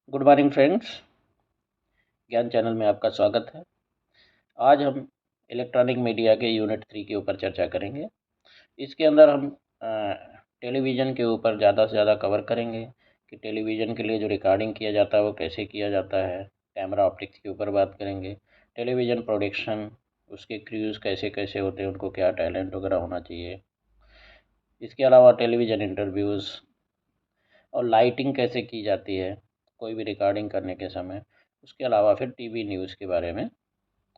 Good morning friends. ज्ञान channel में आपका स्वागत है। आज हम इलेक्ट्रॉनिक मीडिया के यूनिट 3 के ऊपर चर्चा करेंगे। इसके अंदर हम टेलीविज़न के ऊपर ज़्यादा से ज़्यादा कवर करेंगे कि टेलीविज़न के लिए जो रिकॉर्डिंग किया जाता है वो कैसे किया जाता है। कैमरा ऑप्टिक्स के ऊपर बात करेंगे। टेलीविज़न प्रोडक्शन, उसके क्रूज़ कैसे कैसे होते हैं, उनको क्या टैलेंट वगैरह होना चाहिए। इसके अलावा टेलीविज़न इंटरव्यूज़ और लाइटिंग कैसे की जाती है कोई भी रिकॉर्डिंग करने के समय। उसके अलावा फिर टीवी न्यूज़ के बारे में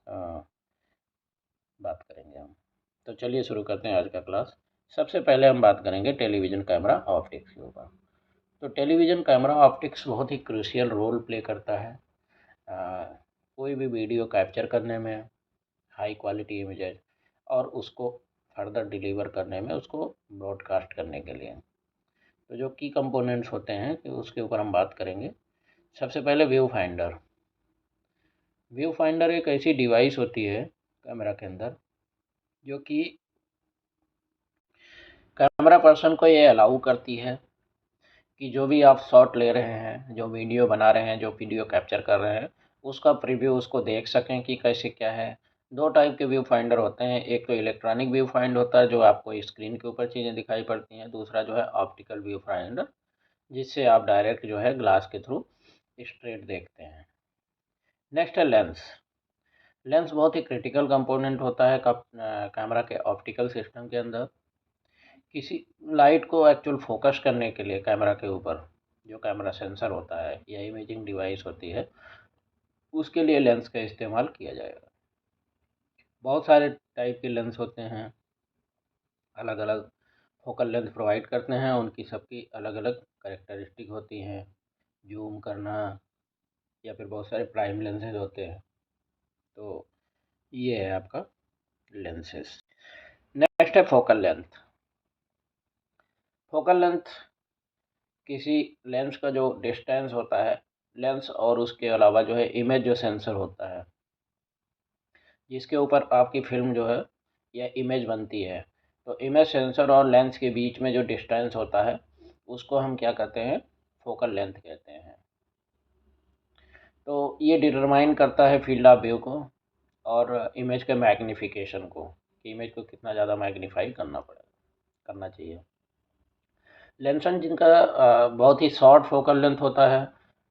बात करेंगे हम। तो चलिए शुरू करते हैं आज का क्लास। सबसे पहले हम बात करेंगे टेलीविज़न कैमरा ऑप्टिक्स के ऊपर। तो टेलीविज़न कैमरा ऑप्टिक्स बहुत ही क्रूशियल रोल प्ले करता है कोई भी वीडियो कैप्चर करने में, हाई क्वालिटी इमेजेस, और उसको फर्दर डिलीवर करने में, उसको ब्रॉडकास्ट करने के लिए। तो जो की कंपोनेंट्स होते हैं कि उसके ऊपर हम बात करेंगे। सबसे पहले व्यू फाइंडर। व्यू फाइंडर एक ऐसी डिवाइस होती है कैमरा के अंदर जो कि कैमरा पर्सन को ये अलाउ करती है कि जो भी आप शॉट ले रहे हैं, जो वीडियो बना रहे हैं, जो वीडियो कैप्चर कर रहे हैं, उसका प्रीव्यू उसको देख सकें कि कैसे क्या है। दो टाइप के व्यू फाइंडर होते हैं। एक तो इलेक्ट्रॉनिक व्यू फाइंड होता है जो आपको स्क्रीन के ऊपर चीज़ें दिखाई पड़ती हैं। दूसरा जो है ऑप्टिकल व्यू फाइंडर, जिससे आप डायरेक्ट जो है ग्लास के थ्रू स्ट्रेट देखते हैं। नेक्स्ट है लेंस। लेंस बहुत ही क्रिटिकल कंपोनेंट होता है कैमरा के ऑप्टिकल सिस्टम के अंदर। किसी लाइट को एक्चुअल फोकस करने के लिए कैमरा के ऊपर जो कैमरा सेंसर होता है या इमेजिंग डिवाइस होती है, उसके लिए लेंस का इस्तेमाल किया जाएगा। बहुत सारे टाइप के लेंस होते हैं, अलग अलग फोकल लेंथ प्रोवाइड करते हैं। उनकी सबकी अलग अलग कैरेक्टरिस्टिक होती हैं। जूम करना या फिर बहुत सारे प्राइम लेंसेज होते हैं। तो ये है आपका लेंसेज। नेक्स्ट है फोकल लेंथ। फोकल लेंथ किसी लेंस का जो डिस्टेंस होता है, लेंस और उसके अलावा जो है इमेज जो सेंसर होता है, जिसके ऊपर आपकी फिल्म जो है या इमेज बनती है, तो इमेज सेंसर और लेंस के बीच में जो डिस्टेंस होता है उसको हम क्या कहते हैं, फोकल लेंथ कहते हैं। तो ये डिटरमाइन करता है फील्ड ऑफ व्यू को और इमेज के मैग्नीफिकेशन को, कि इमेज को कितना ज़्यादा मैग्नीफाई करना चाहिए। लेंसन जिनका बहुत ही शॉर्ट फोकल लेंथ होता है,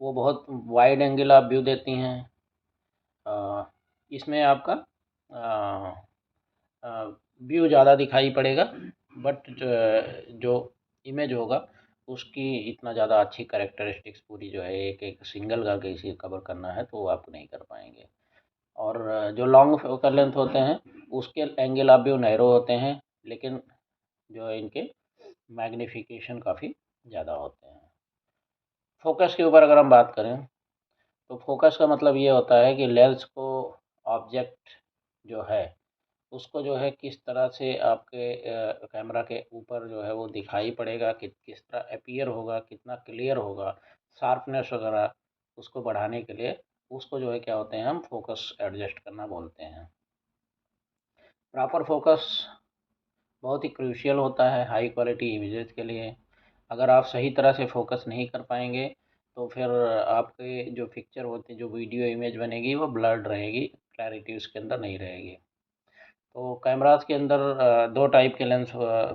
वो बहुत वाइड एंगल आप व्यू देती हैं। इसमें आपका व्यू ज़्यादा दिखाई पड़ेगा, बट जो इमेज होगा उसकी इतना ज़्यादा अच्छी कैरेक्टरिस्टिक्स पूरी जो है एक एक सिंगल का किसी कवर करना है तो वो आप नहीं कर पाएंगे। और जो लॉन्ग फोकल लेंथ होते हैं उसके एंगल आप व्यू नैरो होते हैं, लेकिन जो है इनके मैग्नीफिकेशन काफ़ी ज़्यादा होते हैं। फोकस के ऊपर अगर हम बात करें तो फोकस का मतलब ये होता है कि लेंस को ऑब्जेक्ट जो है उसको जो है किस तरह से आपके कैमरा के ऊपर जो है वो दिखाई पड़ेगा, कि किस तरह अपीयर होगा, कितना क्लियर होगा, शार्पनेस वगैरह उसको बढ़ाने के लिए उसको जो है क्या होते हैं, हम फोकस एडजस्ट करना बोलते हैं। प्रॉपर फोकस बहुत ही क्रूशियल होता है हाई क्वालिटी इमेजेस के लिए। अगर आप सही तरह से फोकस नहीं कर पाएंगे तो फिर आपके जो पिक्चर होती है, जो वीडियो इमेज बनेगी वो ब्लर्ड रहेगी, क्लैरिटी उसके अंदर नहीं रहेगी। तो कैमरास के अंदर दो टाइप के लेंस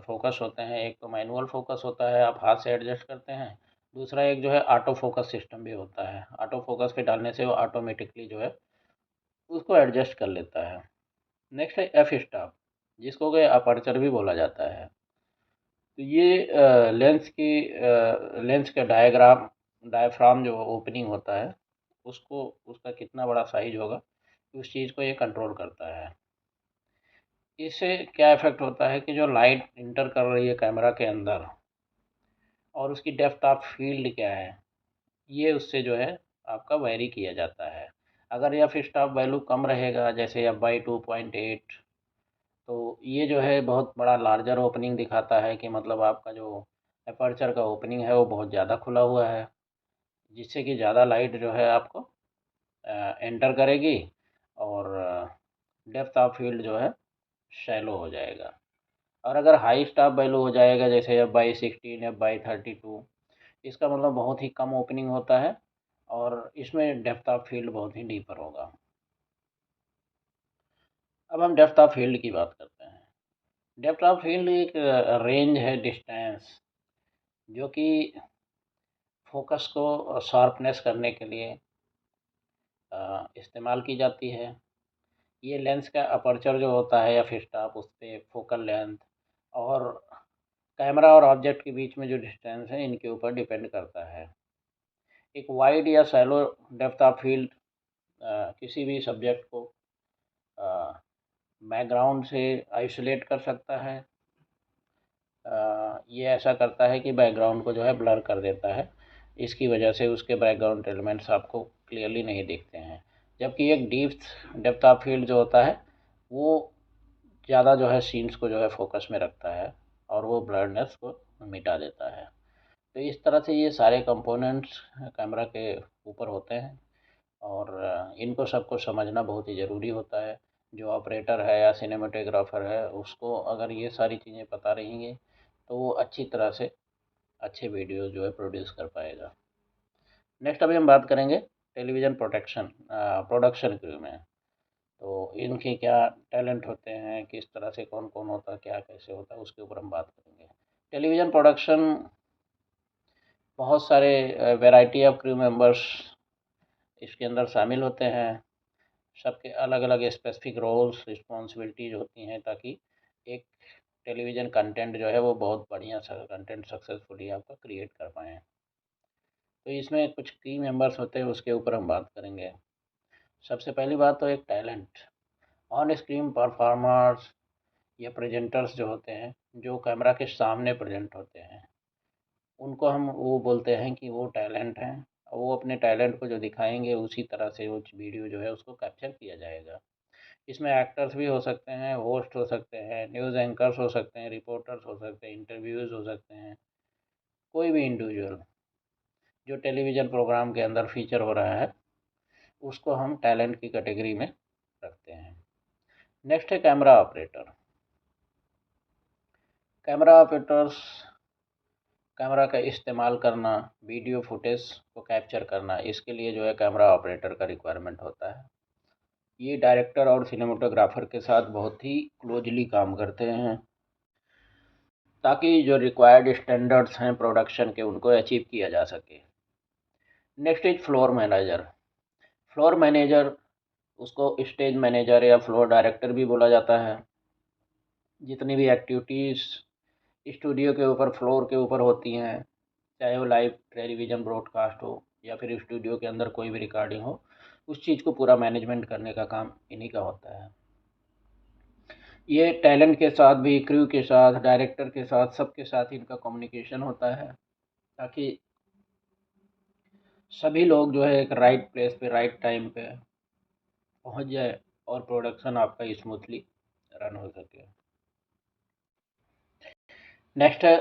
फोकस होते हैं। एक तो मैनुअल फोकस होता है, आप हाथ से एडजस्ट करते हैं। दूसरा एक जो है ऑटो फोकस सिस्टम भी होता है। ऑटो फोकस पे डालने से वो ऑटोमेटिकली जो है उसको एडजस्ट कर लेता है। नेक्स्ट है एफ स्टॉप, जिसको कि अपर्चर भी बोला जाता है। तो ये लेंस का डायफ्राम जो ओपनिंग होता है उसको, उसका कितना बड़ा साइज होगा उस चीज़ को ये कंट्रोल करता है। इससे क्या इफ़ेक्ट होता है कि जो लाइट इंटर कर रही है कैमरा के अंदर और उसकी डेप्थ ऑफ फील्ड क्या है, ये उससे जो है आपका वेरी किया जाता है। अगर एफ स्टॉप वैल्यू कम रहेगा, जैसे f/2.8, तो ये जो है बहुत बड़ा लार्जर ओपनिंग दिखाता है कि मतलब आपका जो अपर्चर का ओपनिंग है वो बहुत ज़्यादा खुला हुआ है, जिससे कि ज़्यादा लाइट जो है आपको एंटर करेगी और डेप्थ ऑफ फील्ड जो है शैलो हो जाएगा। और अगर हाई स्टॉप वैल्यू हो जाएगा, जैसे f/16, f/32, इसका मतलब बहुत ही कम ओपनिंग होता है और इसमें डेप्थ ऑफ फील्ड बहुत ही डीपर होगा। अब हम डेप्थ ऑफ फील्ड की बात करते हैं। डेप्थ ऑफ फील्ड एक रेंज है, डिस्टेंस, जो कि फोकस को शार्पनेस करने के लिए इस्तेमाल की जाती है। ये लेंस का अपर्चर जो होता है या फिर स्टॉप, उस पर फोकल लेंथ और कैमरा और ऑब्जेक्ट के बीच में जो डिस्टेंस है, इनके ऊपर डिपेंड करता है। एक वाइड या शैलो डेप्थ ऑफ फील्ड किसी भी सब्जेक्ट को बैकग्राउंड से आइसोलेट कर सकता है। ये ऐसा करता है कि बैकग्राउंड को जो है ब्लर कर देता है। इसकी वजह से उसके बैकग्राउंड एलिमेंट्स आपको क्लियरली नहीं दिखते हैं। जबकि एक डीप डेप्थ ऑफ फील्ड जो होता है, वो ज़्यादा जो है सीन्स को जो है फोकस में रखता है और वो ब्लरनेस को मिटा देता है। तो इस तरह से ये सारे कंपोनेंट्स कैमरा के ऊपर होते हैं और इनको सबको समझना बहुत ही ज़रूरी होता है। जो ऑपरेटर है या सिनेमेटोग्राफर है, उसको अगर ये सारी चीज़ें पता रहेंगी तो वो अच्छी तरह से अच्छे वीडियो जो है प्रोड्यूस कर पाएगा। नेक्स्ट अभी हम बात करेंगे टेलीविज़न प्रोडक्शन क्रू में। तो इनके क्या टैलेंट होते हैं, किस तरह से कौन कौन होता है, क्या कैसे होता है, उसके ऊपर हम बात करेंगे। टेलीविज़न प्रोडक्शन बहुत सारे वैरायटी ऑफ क्रू मेंबर्स इसके अंदर शामिल होते हैं। सबके अलग अलग स्पेसिफिक रोल्स, रिस्पॉन्सिबिलिटीज होती हैं, ताकि एक टेलीविज़न कंटेंट जो है वो बहुत बढ़िया सा कंटेंट सक्सेसफुली आपका क्रिएट कर पाएँ। तो इसमें कुछ की मेंबर्स होते हैं, उसके ऊपर हम बात करेंगे। सबसे पहली बात तो एक टैलेंट। ऑन स्क्रीन परफॉर्मर्स या प्रेजेंटर्स जो होते हैं, जो कैमरा के सामने प्रेजेंट होते हैं, उनको हम वो बोलते हैं कि वो टैलेंट हैं। वो अपने टैलेंट को जो दिखाएंगे, उसी तरह से वो वीडियो जो है उसको कैप्चर किया जाएगा। इसमें एक्टर्स भी हो सकते हैं, होस्ट हो सकते हैं, न्यूज़ एंकर्स हो सकते हैं, रिपोर्टर्स हो सकते हैं, इंटरव्यूज़ हो सकते हैं। कोई भी इंडिविजुअल जो टेलीविज़न प्रोग्राम के अंदर फीचर हो रहा है, उसको हम टैलेंट की कैटेगरी में रखते हैं। नेक्स्ट है camera operator. Camera operators camera का इस्तेमाल करना, वीडियो फुटेज को कैप्चर करना, इसके लिए जो है कैमरा ऑपरेटर का रिक्वायरमेंट होता है। ये डायरेक्टर और सिनेमेटोग्राफर के साथ बहुत ही क्लोजली काम करते हैं, ताकि जो रिक्वायर्ड स्टैंडर्ड्स हैं प्रोडक्शन के, उनको अचीव किया जा सके। Next is floor manager. Floor manager, उसको स्टेज मैनेजर या फ्लोर डायरेक्टर भी बोला जाता है। जितनी भी एक्टिविटीज़ स्टूडियो के ऊपर, फ्लोर के ऊपर होती हैं, चाहे वो लाइव टेलीविज़न ब्रॉडकास्ट हो या फिर स्टूडियो के अंदर कोई भी रिकॉर्डिंग हो, उस चीज़ को पूरा मैनेजमेंट करने का काम इन्हीं का होता है। ये टैलेंट के साथ भी, क्रू के साथ, डायरेक्टर के साथ, सबके साथ इनका कम्युनिकेशन होता है, ताकि सभी लोग जो है एक राइट प्लेस पे राइट टाइम पे पहुंच जाए और प्रोडक्शन आपका स्मूथली रन हो सके। नेक्स्ट है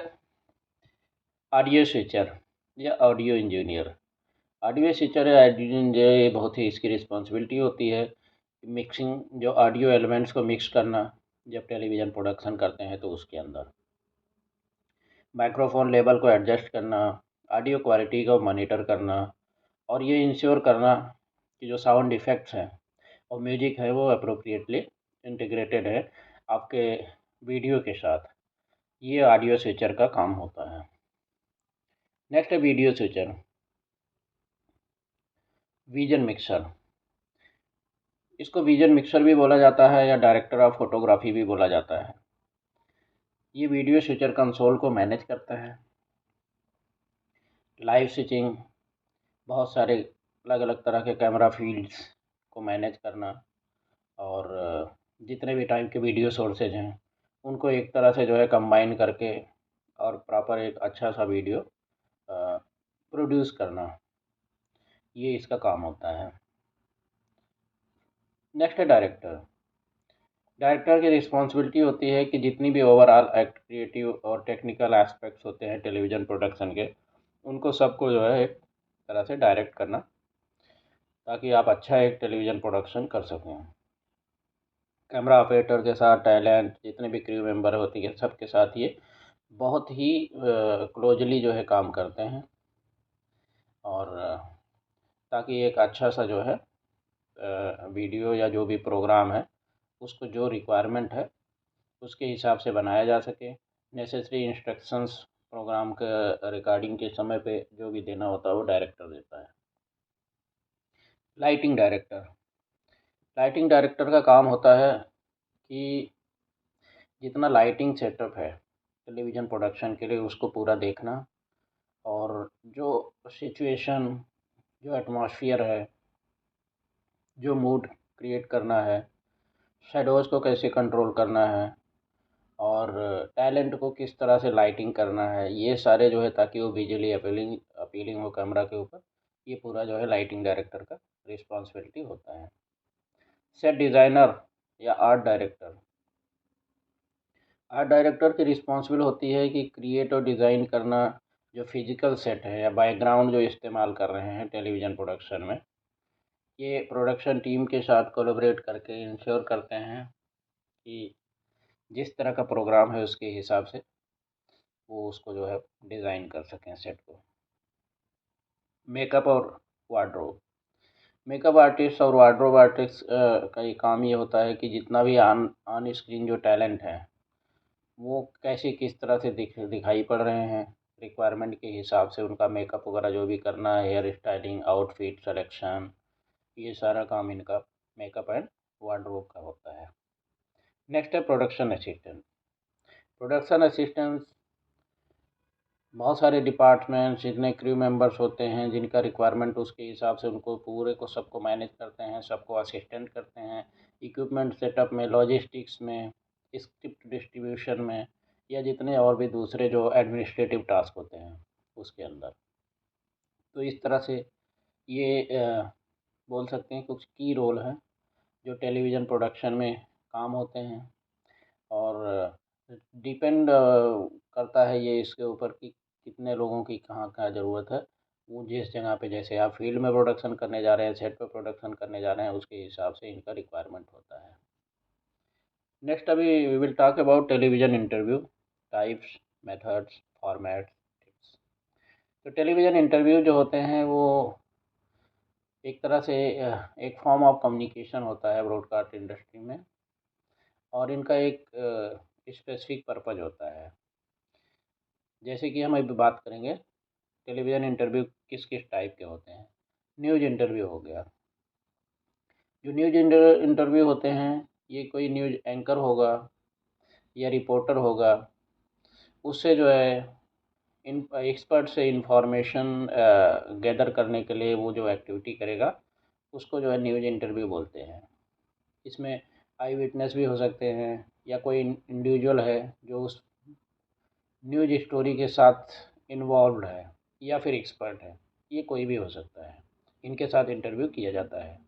ऑडियो स्विचर या ऑडियो इंजीनियर। ऑडियो स्विचर या ऑडियो इंजीनियर, ये बहुत ही इसकी रिस्पॉन्सिबिलिटी होती है मिक्सिंग, जो ऑडियो एलिमेंट्स को मिक्स करना जब टेलीविज़न प्रोडक्शन करते हैं, तो उसके अंदर माइक्रोफोन लेवल को एडजस्ट करना, ऑडियो क्वालिटी को मॉनिटर करना, और ये इंश्योर करना कि जो साउंड इफ़ेक्ट्स हैं और म्यूजिक है वो अप्रोप्रिएटली इंटीग्रेटेड है आपके वीडियो के साथ। ये ऑडियो स्विचर का काम होता है। नेक्स्ट है वीडियो स्विचर, विजन मिक्सर। इसको विजन मिक्सर भी बोला जाता है या डायरेक्टर ऑफ फोटोग्राफी भी बोला जाता है। ये वीडियो स्विचर कंसोल को मैनेज करता है। लाइव स्विचिंग, बहुत सारे अलग अलग तरह के कैमरा फील्ड्स को मैनेज करना, और जितने भी टाइप के वीडियो सोर्सेज हैं, उनको एक तरह से जो है कंबाइन करके और प्रॉपर एक अच्छा सा वीडियो प्रोड्यूस करना, ये इसका काम होता है। नेक्स्ट है डायरेक्टर। डायरेक्टर की रिस्पॉन्सिबिलिटी होती है कि जितनी भी ओवरऑल एक्ट, क्रिएटिव और टेक्निकल एस्पेक्ट्स होते हैं टेलीविज़न प्रोडक्शन के, उनको सबको जो है एक तरह से डायरेक्ट करना, ताकि आप अच्छा एक टेलीविज़न प्रोडक्शन कर सकें। कैमरा ऑपरेटर के साथ टैलेंट, जितने भी क्रू मेंबर होती है, सबके साथ ये बहुत ही क्लोजली जो है काम करते हैं, और ताकि एक अच्छा सा जो है वीडियो या जो भी प्रोग्राम है उसको जो रिक्वायरमेंट है उसके हिसाब से बनाया जा सके। नेसेसरी इंस्ट्रक्शंस प्रोग्राम के रिकॉर्डिंग के समय पे जो भी देना होता है वो डायरेक्टर देता है। लाइटिंग डायरेक्टर का काम होता है कि जितना लाइटिंग सेटअप है टेलीविज़न प्रोडक्शन के लिए उसको पूरा देखना, और जो सिचुएशन, जो एटमॉस्फेयर है, जो मूड क्रिएट करना है, शैडोज़ को कैसे कंट्रोल करना है, और टैलेंट को किस तरह से लाइटिंग करना है, ये सारे जो है ताकि वो विजुअली अपीलिंग अपीलिंग हो कैमरा के ऊपर, ये पूरा जो है लाइटिंग डायरेक्टर का रिस्पॉन्सिबिलिटी होता है। सेट डिज़ाइनर या आर्ट डायरेक्टर की रिस्पॉन्सिबल होती है कि क्रिएट और डिज़ाइन करना जो फिजिकल सेट है या बैकग्राउंड जो इस्तेमाल कर रहे हैं टेलीविज़न प्रोडक्शन में, ये प्रोडक्शन टीम के साथ कोलैबोरेट करके इंश्योर करते हैं कि जिस तरह का प्रोग्राम है उसके हिसाब से वो उसको जो है डिज़ाइन कर सकें सेट को। मेकअप और वार्डरोब। मेकअप आर्टिस्ट और वार्डरोब आर्टिस्ट का ये काम ये होता है कि जितना भी ऑन स्क्रीन जो टैलेंट है वो कैसे किस तरह से दिखाई पड़ रहे हैं, रिक्वायरमेंट के हिसाब से उनका मेकअप वगैरह जो भी करना है, हेयर स्टाइलिंग, आउटफिट सिलेक्शन, ये सारा काम इनका मेकअप एंड वार्डरोब का होता है। नेक्स्ट है प्रोडक्शन असिस्टेंट। प्रोडक्शन असिस्टेंट बहुत सारे डिपार्टमेंट्स, जितने क्रू मेंबर्स होते हैं जिनका रिक्वायरमेंट उसके हिसाब से उनको पूरे को सबको मैनेज करते हैं, सबको असिस्टेंट करते हैं, इक्विपमेंट सेटअप में, लॉजिस्टिक्स में, स्क्रिप्ट डिस्ट्रीब्यूशन में, या जितने और भी दूसरे जो एडमिनिस्ट्रेटिव टास्क होते हैं उसके अंदर। तो इस तरह से ये बोल सकते हैं कुछ की रोल हैं जो टेलीविज़न प्रोडक्शन में काम होते हैं, और डिपेंड करता है ये इसके ऊपर कि कितने लोगों की कहाँ क्या ज़रूरत है। वो जिस जगह पे, जैसे आप फील्ड में प्रोडक्शन करने जा रहे हैं, सेट पे प्रोडक्शन करने जा रहे हैं, उसके हिसाब से इनका रिक्वायरमेंट होता है। नेक्स्ट अभी we will talk about television interview types, methods, formats, tips. तो टेलीविज़न इंटरव्यू जो होते हैं वो एक तरह से एक फॉर्म ऑफ कम्युनिकेशन होता है ब्रॉडकास्ट इंडस्ट्री में, और इनका एक स्पेसिफिक पर्पज़ होता है। जैसे कि हम अभी बात करेंगे टेलीविज़न इंटरव्यू किस किस टाइप के होते हैं। न्यूज़ इंटरव्यू हो गया। जो न्यूज़ इंटरव्यू होते हैं ये कोई न्यूज़ एंकर होगा या रिपोर्टर होगा, उससे जो है इन एक्सपर्ट से इंफॉर्मेशन गैदर करने के लिए वो जो एक्टिविटी करेगा उसको जो है न्यूज़ इंटरव्यू बोलते हैं। इसमें आई विटनेस भी हो सकते हैं, या कोई इंडिविजुअल है जो उस न्यूज़ स्टोरी के साथ इन्वॉल्व्ड है, या फिर एक्सपर्ट है, ये कोई भी हो सकता है, इनके साथ इंटरव्यू किया जाता है।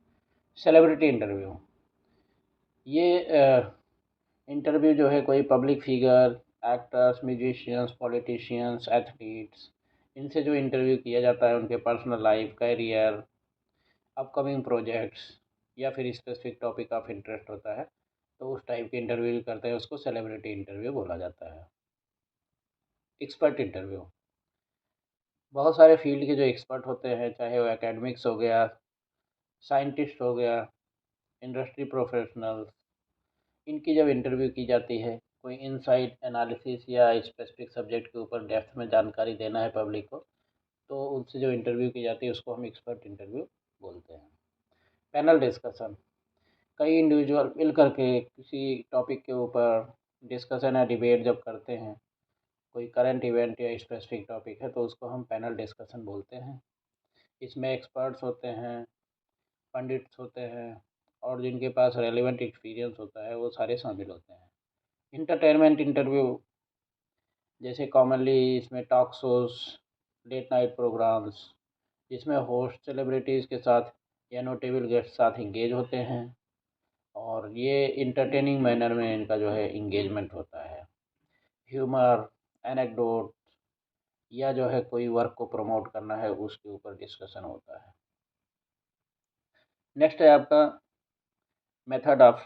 सेलिब्रिटी इंटरव्यू, ये इंटरव्यू जो है कोई public figure, actors, musicians, politicians, athletes, इनसे जो इंटरव्यू किया जाता है उनके personal life, career, upcoming projects, या फिर स्पेसिफिक टॉपिक ऑफ इंटरेस्ट होता है, तो उस टाइप के इंटरव्यू करते हैं, उसको सेलिब्रिटी इंटरव्यू बोला जाता है। एक्सपर्ट इंटरव्यू, बहुत सारे फील्ड के जो एक्सपर्ट होते हैं, चाहे वो एकेडमिक्स हो गया, साइंटिस्ट हो गया, इंडस्ट्री प्रोफेशनल्स, इनकी जब इंटरव्यू की जाती है, कोई इनसाइट एनालिसिस या स्पेसिफिक सब्जेक्ट के ऊपर डेप्थ में जानकारी देना है पब्लिक को, तो उनसे जो इंटरव्यू की जाती है उसको हम एक्सपर्ट इंटरव्यू बोलते हैं। पैनल डिस्कशन, कई इंडिविजुअल मिल करके किसी टॉपिक के ऊपर डिस्कशन या डिबेट जब करते हैं, कोई करंट इवेंट या स्पेसिफिक टॉपिक है तो उसको हम पैनल डिस्कशन बोलते हैं। इसमें एक्सपर्ट्स होते हैं, पंडित्स होते हैं, और जिनके पास रेलिवेंट एक्सपीरियंस होता है वो सारे शामिल होते हैं। इंटरटेनमेंट इंटरव्यू, जैसे कॉमनली इसमें talk shows, late night programs, जिसमें होस्ट सेलिब्रिटीज़ के साथ या नोटेबल गेस्ट साथ इंगेज होते हैं, और ये इंटरटेनिंग मैनर में इनका जो है इंगेजमेंट होता है। ह्यूमर, एनेक्डोट, या जो है कोई वर्क को प्रमोट करना है उसके ऊपर डिस्कशन होता है। नेक्स्ट है आपका method of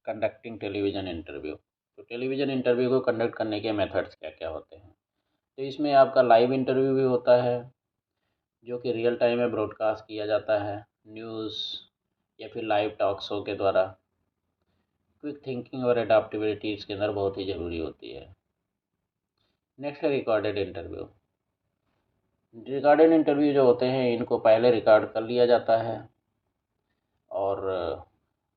conducting television interview. तो टेलीविज़न इंटरव्यू को कंडक्ट करने के मेथड्स क्या क्या होते हैं। तो इसमें आपका लाइव इंटरव्यू भी होता है, जो कि रियल टाइम में ब्रॉडकास्ट किया जाता है न्यूज़ या फिर लाइव टॉक शो के द्वारा। क्विक थिंकिंग और अडाप्टेबिलिटी इसके अंदर बहुत ही ज़रूरी होती है। नेक्स्ट है रिकॉर्डेड इंटरव्यू। रिकॉर्डेड इंटरव्यू जो होते हैं इनको पहले रिकॉर्ड कर लिया जाता है और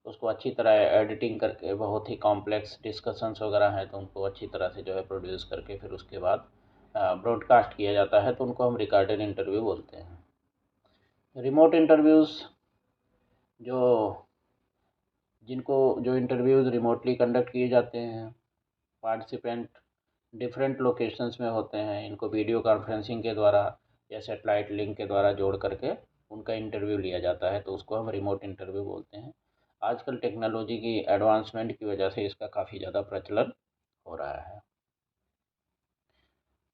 उसको अच्छी तरह एडिटिंग करके, बहुत ही कॉम्प्लेक्स डिस्कशंस वगैरह हैं तो उनको अच्छी तरह से जो है प्रोड्यूस करके फिर उसके बाद ब्रॉडकास्ट किया जाता है, तो उनको हम रिकॉर्डेड इंटरव्यू बोलते हैं। रिमोट इंटरव्यूज़ जो जिनको जो इंटरव्यूज़ रिमोटली कंडक्ट किए जाते हैं, पार्टिसिपेंट डिफरेंट लोकेशंस में होते हैं, इनको वीडियो कॉन्फ्रेंसिंग के द्वारा या सेटेलाइट लिंक के द्वारा जोड़ करके उनका इंटरव्यू लिया जाता है, तो उसको हम रिमोट इंटरव्यू बोलते हैं। आजकल टेक्नोलॉजी की एडवांसमेंट की वजह से इसका काफ़ी ज़्यादा प्रचलन हो रहा है।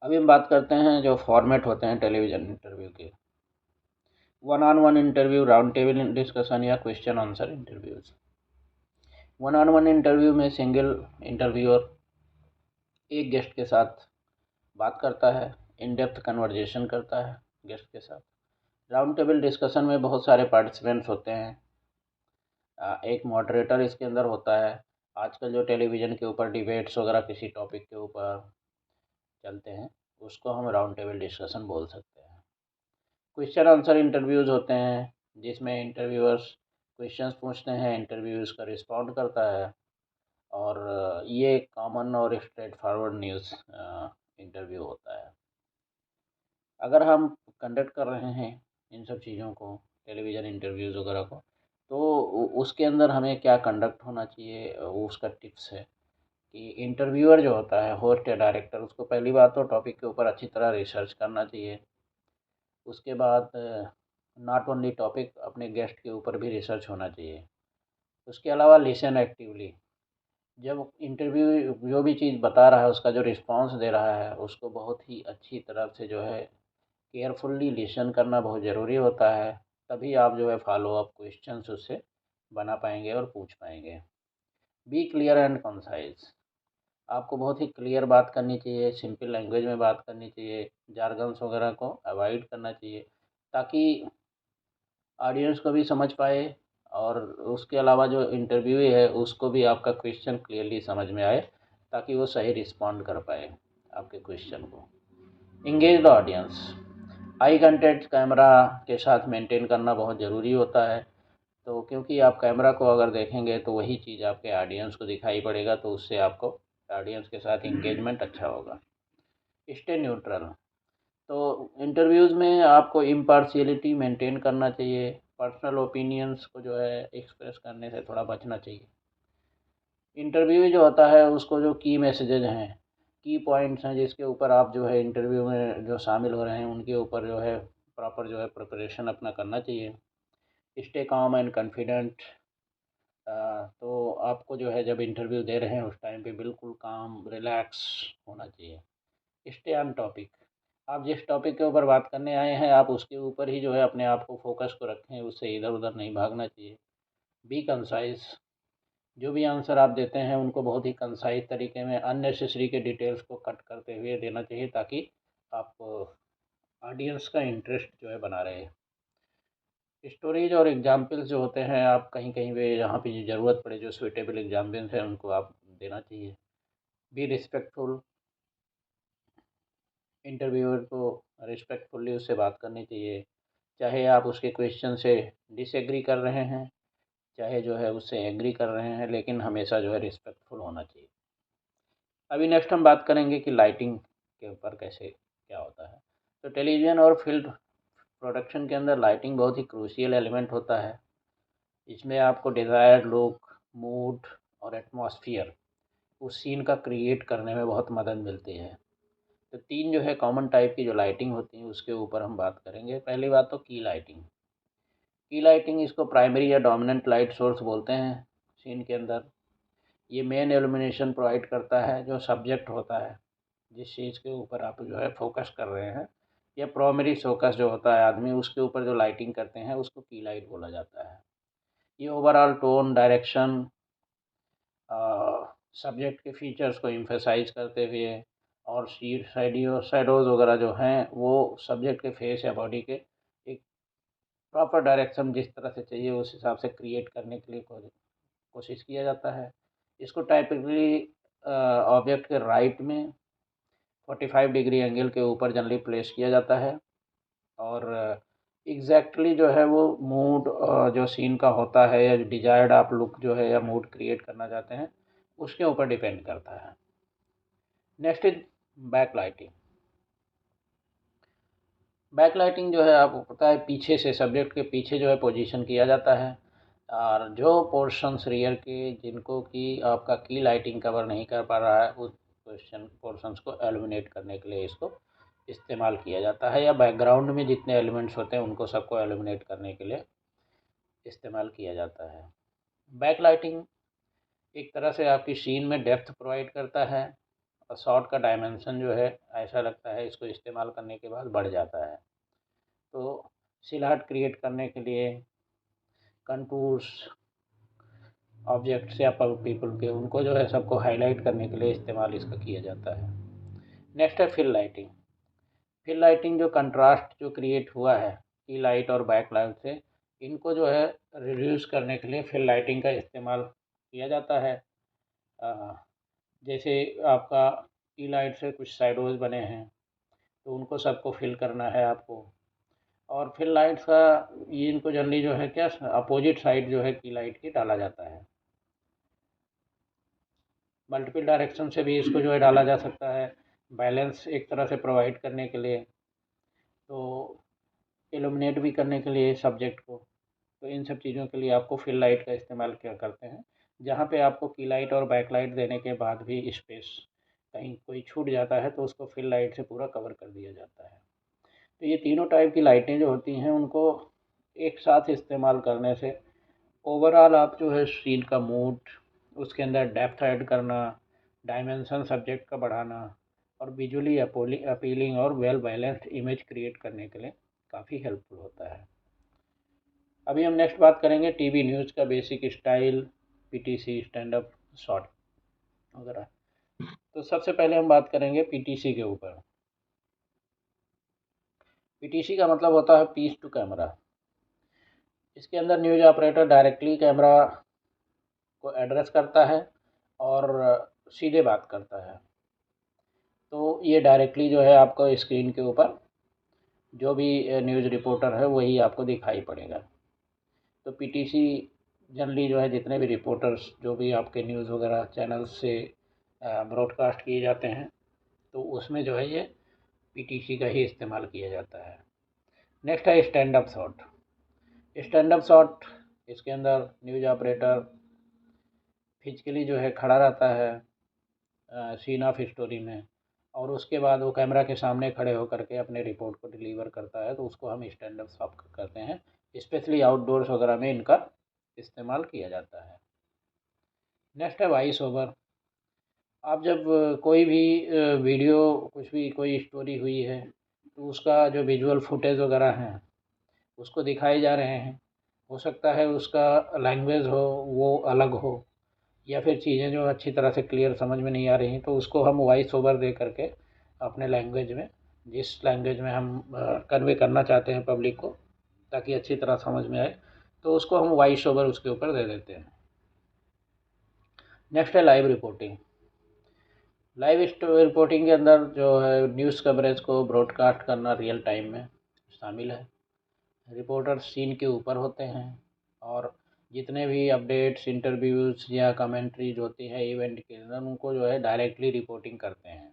अभी हम बात करते हैं जो फॉर्मेट होते हैं टेलीविज़न इंटरव्यू के। One on one interview, round table discussion या question answer interviews. One on one interview में सिंगल इंटरव्यूअर एक गेस्ट के साथ बात करता है, इन डेप्थ कन्वर्जेशन करता है गेस्ट के साथ। राउंड टेबल डिस्कशन में बहुत सारे पार्टिसिपेंट्स होते हैं, एक मॉडरेटर इसके अंदर होता है। आजकल जो टेलीविज़न के ऊपर डिबेट्स वगैरह किसी टॉपिक के ऊपर चलते हैं उसको हम राउंड टेबल डिस्कशन बोल सकते हैं। क्वेश्चन आंसर इंटरव्यूज़ होते हैं जिसमें इंटरव्यूअर्स क्वेश्चंस पूछते हैं, इंटरव्यू उसका रिस्पॉन्ड करता है और ये कॉमन और स्ट्रेट फॉरवर्ड न्यूज़ इंटरव्यू होता है। अगर हम कंडक्ट कर रहे हैं इन सब चीज़ों को, टेलीविज़न इंटरव्यूज़ वगैरह को, तो उसके अंदर हमें क्या कंडक्ट होना चाहिए, वो उसका टिप्स है कि इंटरव्यूअर जो होता है, होस्ट या डायरेक्टर, उसको पहली बात तो टॉपिक के ऊपर अच्छी तरह रिसर्च करना चाहिए। उसके बाद नॉट ओनली टॉपिक, अपने गेस्ट के ऊपर भी रिसर्च होना चाहिए। उसके अलावा लिसन एक्टिवली, जब इंटरव्यू जो भी चीज़ बता रहा है उसका जो रिस्पॉन्स दे रहा है उसको बहुत ही अच्छी तरह से जो है केयरफुल्ली लिसन करना बहुत ज़रूरी होता है। तभी आप जो है फॉलो अप क्वेश्चंस उससे बना पाएंगे और पूछ पाएंगे। बी क्लियर एंड कंसाइज, आपको बहुत ही क्लियर बात करनी चाहिए, सिंपल लैंग्वेज में बात करनी चाहिए, जार्गन्स वगैरह को अवॉइड करना चाहिए ताकि ऑडियंस को भी समझ पाए और उसके अलावा जो इंटरव्यूई है उसको भी आपका क्वेश्चन क्लियरली समझ में आए ताकि वो सही रिस्पॉन्ड कर पाए आपके क्वेश्चन को। Engage the audience, eye contact camera के साथ मेंटेन करना बहुत ज़रूरी होता है, तो क्योंकि आप कैमरा को अगर देखेंगे तो वही चीज़ आपके ऑडियंस को दिखाई पड़ेगा, तो उससे आपको ऑडियंस के साथ इंगेजमेंट अच्छा होगा। स्टे न्यूट्रल, तो इंटरव्यूज़ में आपको इम्पार्शियलिटी मेंटेन करना चाहिए, पर्सनल ओपिनियंस को जो है एक्सप्रेस करने से थोड़ा बचना चाहिए। इंटरव्यू जो होता है उसको जो की मैसेजेज हैं, की पॉइंट्स हैं जिसके ऊपर आप जो है इंटरव्यू में जो शामिल हो रहे हैं उनके ऊपर जो है प्रॉपर जो है प्रिपरेशन अपना करना चाहिए। स्टे काम एंड कॉन्फिडेंट, तो आपको जो है जब इंटरव्यू दे रहे हैं उस टाइम पे बिल्कुल काम रिलैक्स होना चाहिए। स्टे ऑन टॉपिक, आप जिस टॉपिक के ऊपर बात करने आए हैं आप उसके ऊपर ही जो है अपने आप को फोकस को रखें, उससे इधर उधर नहीं भागना चाहिए। बी कंसाइज, जो भी आंसर आप देते हैं उनको बहुत ही कंसाइज तरीके में, अननेसेसरी के डिटेल्स को कट करते हुए देना चाहिए ताकि आप ऑडियंस का इंटरेस्ट जो है बना रहे। स्टोरीज और एग्जाम्पल्स जो होते हैं आप कहीं कहीं पे जहाँ पे ज़रूरत पड़े जो सुइटेबल एग्जाम्पल्स हैं उनको आप देना चाहिए। बी रिस्पेक्टफुल, इंटरव्यूअर को रिस्पेक्टफुली उससे बात करनी चाहिए, चाहे आप उसके क्वेश्चन से डिसएग्री कर रहे हैं, चाहे जो है उससे एग्री कर रहे हैं, लेकिन हमेशा जो है रिस्पेक्टफुल होना चाहिए। अभी नेक्स्ट हम बात करेंगे कि लाइटिंग के ऊपर कैसे क्या होता है। तो टेलीविज़न और फिल्म प्रोडक्शन के अंदर लाइटिंग बहुत ही क्रूशियल एलिमेंट होता है। इसमें आपको डिज़ायर्ड लुक, मूड और एटमॉस्फेयर उस सीन का क्रिएट करने में बहुत मदद मिलती है। तो तीन जो है कॉमन टाइप की जो लाइटिंग होती है उसके ऊपर हम बात करेंगे। पहली बात तो की लाइटिंग। की लाइटिंग इसको प्राइमरी या डोमिनेंट लाइट सोर्स बोलते हैं सीन के अंदर। ये मेन इल्यूमिनेशन प्रोवाइड करता है जो सब्जेक्ट होता है, जिस चीज़ के ऊपर आप जो है फोकस कर रहे हैं, या प्राइमरी फोकस जो होता है आदमी उसके ऊपर जो लाइटिंग करते हैं उसको की लाइट बोला जाता है। ये ओवरऑल टोन, डायरेक्शन, सब्जेक्ट के फीचर्स को एम्फेसाइज करते हुए और शैडोज़ वगैरह जो हैं वो सब्जेक्ट के फेस या बॉडी के प्रॉपर डायरेक्शन जिस तरह से चाहिए उस हिसाब से क्रिएट करने के लिए कोशिश किया जाता है। इसको टाइपिकली ऑब्जेक्ट के राइट में 45 डिग्री एंगल के ऊपर जनरली प्लेस किया जाता है और एग्जैक्टली जो है वो मूड जो सीन का होता है या डिजायर्ड आप लुक जो है या मूड क्रिएट करना चाहते हैं उसके ऊपर डिपेंड करता है। Next is back lighting. Back lighting जो है आपको पता है पीछे से सब्जेक्ट के पीछे जो है पोजीशन किया जाता है और जो पोर्शंस रियर के जिनको कि आपका की लाइटिंग कवर नहीं कर पा रहा है उस पोर्शंस को एलिमिनेट करने के लिए इसको इस्तेमाल किया जाता है या बैकग्राउंड में जितने एलिमेंट्स होते हैं उनको सबको एलिमिनेट करने के लिए इस्तेमाल किया जाता है। बैक लाइटिंग एक तरह से आपकी सीन में डेप्थ प्रोवाइड करता है और शॉट का डायमेंशन जो है ऐसा लगता है इसको इस्तेमाल करने के बाद बढ़ जाता है। तो सिलहट क्रिएट करने के लिए कंटूर्स ऑब्जेक्ट्स या पीपल के उनको जो है सबको हाईलाइट करने के लिए इस्तेमाल इसका किया जाता है। नेक्स्ट है फिल लाइटिंग। फिल लाइटिंग जो कंट्रास्ट जो क्रिएट हुआ है की लाइट और बैक लाइट से इनको जो है रिड्यूस करने के लिए फिल लाइटिंग का इस्तेमाल किया जाता है। जैसे आपका की लाइट से कुछ शैडोज बने हैं तो उनको सबको फिल करना है आपको और फिल लाइट्स का ये इनको जनरली जो है क्या अपोजिट साइड जो है की लाइट की डाला जाता है। मल्टीपल डायरेक्शन से भी इसको जो है डाला जा सकता है बैलेंस एक तरह से प्रोवाइड करने के लिए तो इल्यूमिनेट भी करने के लिए सब्जेक्ट को। तो इन सब चीज़ों के लिए आपको फिल लाइट का इस्तेमाल क्या करते हैं जहाँ पे आपको की लाइट और बैक लाइट देने के बाद भी स्पेस कहीं कोई छूट जाता है तो उसको फिल लाइट से पूरा कवर कर दिया जाता है। तो ये तीनों टाइप की लाइटें जो होती हैं उनको एक साथ इस्तेमाल करने से ओवरऑल आप जो है सीन का मूड उसके अंदर डेप्थ ऐड करना डायमेंशन सब्जेक्ट का बढ़ाना और विजुअली अपीलिंग और वेल बैलेंस्ड इमेज क्रिएट करने के लिए काफ़ी हेल्पफुल होता है। अभी हम नेक्स्ट बात करेंगे टीवी न्यूज़ का basic style PTC stand up shot वगैरह। तो सबसे पहले हम बात करेंगे पीटीसी के ऊपर। पीटीसी का मतलब होता है पीस टू कैमरा। इसके अंदर न्यूज़ ऑपरेटर डायरेक्टली कैमरा को एड्रेस करता है और सीधे बात करता है। तो ये डायरेक्टली जो है आपको स्क्रीन के ऊपर जो भी न्यूज़ रिपोर्टर है वही आपको दिखाई पड़ेगा। तो पीटीसी जनरली जो है जितने भी रिपोर्टर्स जो भी आपके न्यूज़ वगैरह चैनल से ब्रॉडकास्ट किए जाते हैं तो उसमें जो है ये पीटीसी का ही इस्तेमाल किया जाता है। नेक्स्ट है stand up shot. Stand up shot इसके अंदर न्यूज़ ऑपरेटर फिजिकली जो है खड़ा रहता है सीन ऑफ स्टोरी में और उसके बाद वो कैमरा के सामने खड़े होकर के अपने रिपोर्ट को डिलीवर करता है तो उसको हम स्टैंड अप शॉट करते हैं। स्पेशली आउटडोर्स वगैरह में इनका इस्तेमाल किया जाता है। नेक्स्ट है वॉइस ओवर। आप जब कोई भी वीडियो कुछ भी कोई स्टोरी हुई है तो उसका जो विजुअल फुटेज वगैरह हैं उसको दिखाए जा रहे हैं। हो सकता है उसका लैंग्वेज हो वो अलग हो या फिर चीज़ें जो अच्छी तरह से क्लियर समझ में नहीं आ रही तो उसको हम वॉइस ओवर दे करके अपने लैंग्वेज में जिस लैंग्वेज में हम कन्वे करना चाहते हैं पब्लिक को ताकि अच्छी तरह समझ में आए तो उसको हम वॉइस ओवर उसके ऊपर दे देते हैं। नेक्स्ट है लाइव रिपोर्टिंग। लाइव रिपोर्टिंग के अंदर जो है न्यूज़ कवरेज को ब्रॉडकास्ट करना रियल टाइम में शामिल है। रिपोर्टर सीन के ऊपर होते हैं और जितने भी अपडेट्स इंटरव्यूज़ या कमेंट्रीज होती है इवेंट के अंदर उनको जो है डायरेक्टली रिपोर्टिंग करते हैं।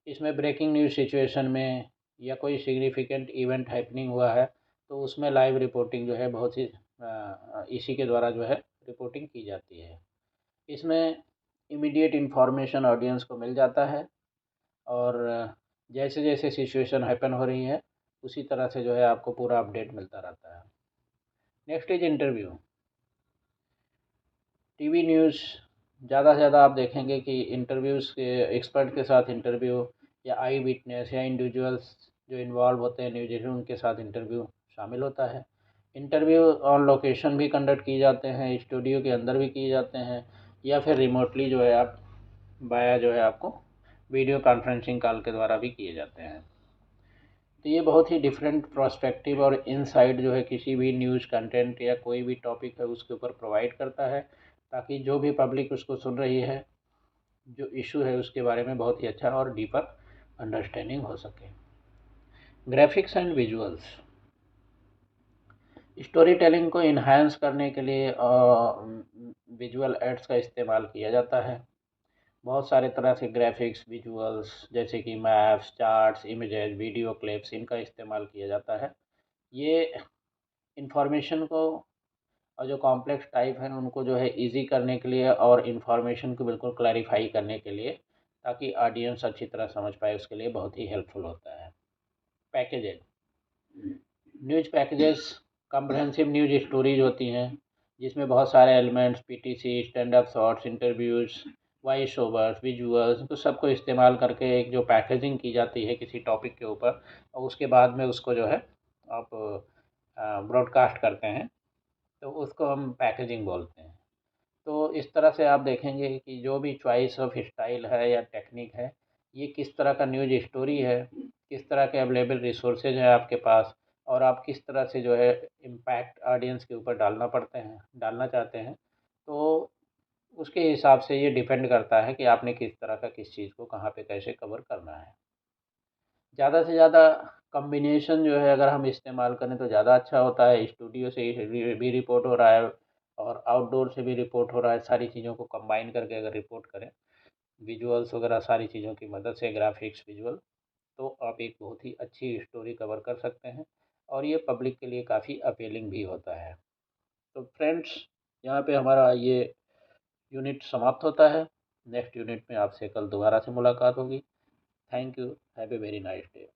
इसमें ब्रेकिंग न्यूज़ सिचुएशन में या कोई सिग्निफिकेंट इवेंट हैपनिंग हुआ है तो उसमें लाइव रिपोर्टिंग जो है बहुत ही इसी के द्वारा जो है रिपोर्टिंग की जाती है। इसमें इमीडिएट इन्फॉर्मेशन ऑडियंस को मिल जाता है और जैसे जैसे सिचुएशन हैपन हो रही है उसी तरह से जो है आपको पूरा अपडेट मिलता रहता है। Next is interview. TV news ज़्यादा से ज़्यादा आप देखेंगे कि इंटरव्यूज़ के एक्सपर्ट के साथ इंटरव्यू या आई विटनेस या इंडिविजुअल्स जो इन्वॉल्व होते हैं न्यूज़ उनके साथ इंटरव्यू शामिल होता है। इंटरव्यू ऑन लोकेशन भी कंडक्ट किए जाते हैं स्टूडियो के अंदर भी किए जाते हैं या फिर रिमोटली जो है आप बाया जो है आपको वीडियो कॉन्फ्रेंसिंग कॉल के द्वारा भी किए जाते हैं। तो ये बहुत ही डिफरेंट प्रोस्पेक्टिव और इनसाइट जो है किसी भी न्यूज़ कंटेंट या कोई भी टॉपिक है उसके ऊपर प्रोवाइड करता है, ताकि जो भी पब्लिक उसको सुन रही है, जो इशू है उसके बारे में बहुत ही अच्छा और डीपर अंडरस्टैंडिंग हो सके। Graphics and visuals, story telling को इन्हांस करने के लिए विजुअल एड्स का इस्तेमाल किया जाता है। बहुत सारे तरह से ग्राफिक्स, विजुअल्स जैसे कि maps, charts, images, video clips, इनका इस्तेमाल किया जाता है। ये इंफॉर्मेशन को और जो कॉम्प्लेक्स टाइप हैं उनको जो है इजी करने के लिए और इन्फॉर्मेशन को बिल्कुल क्लैरिफाई करने के लिए, ताकि ऑडियंस अच्छी तरह समझ पाए, उसके लिए बहुत ही हेल्पफुल होता है। Packages, news packages comprehensive news stories होती हैं, जिसमें बहुत सारे elements, PTC, stand up shots, interviews, voice overs, visuals, तो सबको इस्तेमाल करके एक जो पैकेजिंग की जाती है किसी टॉपिक के ऊपर, और उसके बाद में उसको जो है आप ब्रॉडकास्ट करते हैं, तो उसको हम पैकेजिंग बोलते हैं। तो इस तरह से आप देखेंगे कि जो भी चॉइस ऑफ स्टाइल है या टेक्निक है, ये किस तरह का न्यूज स्टोरी है, किस तरह के अवेलेबल रिसोर्सेज हैं आपके पास, और आप किस तरह से जो है इम्पैक्ट ऑडियंस के ऊपर डालना चाहते हैं, तो उसके हिसाब से ये डिपेंड करता है कि आपने किस तरह का किस चीज़ को कहाँ पे कैसे कवर करना है। ज़्यादा से ज़्यादा कॉम्बिनेशन जो है अगर हम इस्तेमाल करें तो ज़्यादा अच्छा होता है। स्टूडियो से भी रिपोर्ट हो रहा है और आउटडोर से भी रिपोर्ट हो रहा है, सारी चीज़ों को कंबाइन करके अगर रिपोर्ट करें, विजुअल्स वगैरह सारी चीज़ों की मदद से, ग्राफिक्स, विजुअल, तो आप एक बहुत ही अच्छी स्टोरी कवर कर सकते हैं, और ये पब्लिक के लिए काफ़ी अपीलिंग भी होता है। तो फ्रेंड्स, यहाँ पे हमारा ये यूनिट समाप्त होता है। नेक्स्ट यूनिट में आपसे कल दोबारा से मुलाकात होगी। Thank you. Have a very nice day.